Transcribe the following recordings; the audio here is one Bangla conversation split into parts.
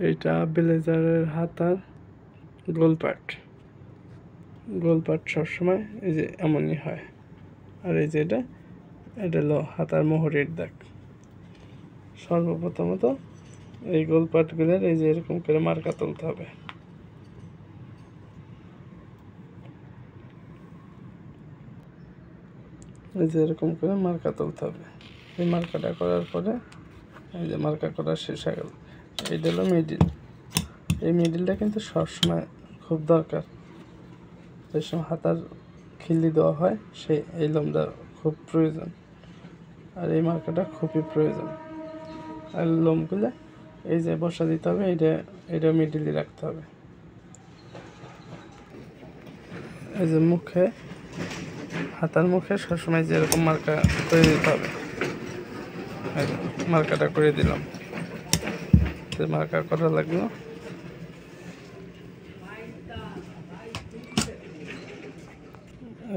এটা ব্লেজারের হাতার গোলপাট সবসময় এই যে এমনই হয়। আর এই যে এটা হলো হাতার মোহরের দাগ। সর্বপ্রথমত এই গোলপাটগুলোর এই যে এরকম করে মার্কা তুলতে হবে। এই যে এরকম করে মার্কা তুলতে হবে। এই মার্কাটা করার পরে এই যে মার্কা করা শেষ হয়ে গেল। এইটা হলো মিডিল। এই মিডিলটা কিন্তু সবসময় খুব দরকার। যে সময় হাতার খিল্লি দেওয়া হয় এই লোমটা খুব প্রয়োজন। আর এই মার্কাটা খুবই প্রয়োজন। আর লোমগুলো এই যে বসা দিতে হবে, এটা মিডিলে রাখতে হবে। এই যে হাতার মুখে সবসময় যেরকম মার্কা করে দিতে হবে। মার্কাটা করে দিলাম। মার্কা করা লাগলো।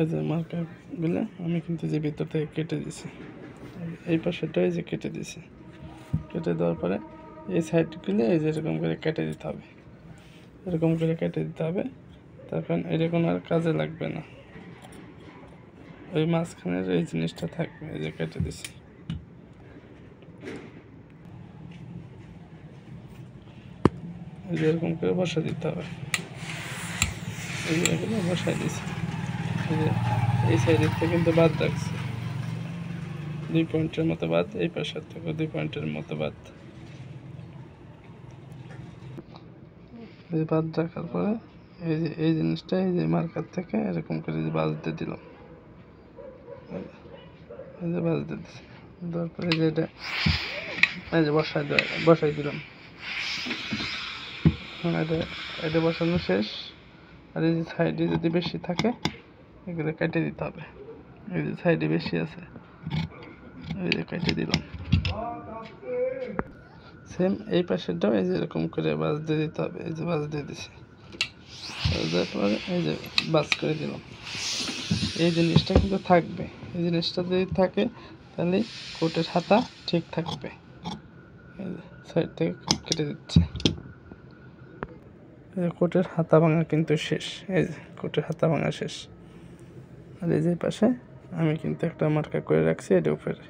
এই যে মার্কাগুলো আমি কিন্তু যে ভিতর থেকে কেটে দিছি, এই পাশেটাই যে কেটে দিছি। কেটে দেওয়ার পরে এই সাইডগুলো এই যে এরকম করে কেটে দিতে হবে। এরকম করে কেটে দিতে হবে, তার কারণ এরকম আর কাজে লাগবে না। ওই মাঝখানের এই জিনিসটা থাকবে, এই যে কেটে দিছি। এই যে এরকম করে বসা দিতে হবে। এই যে এগুলো বসাই দিছি। এই সাইডের থেকে কিন্তু বাদ রাখছি 2 পয়েন্টের মতো বাদ, এই পাশের থেকে 2 পয়েন্টের মতো বাদ। এই বাদ রাখার পরে এই জিনিসটা এই যে মার্কার থেকে এরকম করে যে বাজতে দিলাম। এই যে বাজতে দিচ্ছি, দেওয়ার পরে যে এই যে বসাই দিলাম। এটা বসানো শেষ। আর এই যে সাইডে যদি বেশি থাকে এগুলো কেটে দিতে হবে। এই যে সাইডে বেশি আছে, এই যে কেটে দিলাম। সেম এই পাশেরটাও এই যে এরকম করে বাজতে দিতে হবে। এই যে বাজতে দিছি, দেওয়ার পরে এই যে বাজ করে দিলাম। এই জিনিসটা কিন্তু থাকবে। এই জিনিসটা যদি থাকে তাহলে কোটের হাতা ঠিক থাকবে। সাইড থেকে কেটে দিচ্ছে। কোটের হাতা ভাঙা কিন্তু শেষ। এই যে কোটের হাতা ভাঙা শেষ। আর এই যে পাশে আমি কিন্তু একটা মার্কা করে রাখছি, এটা উপরে।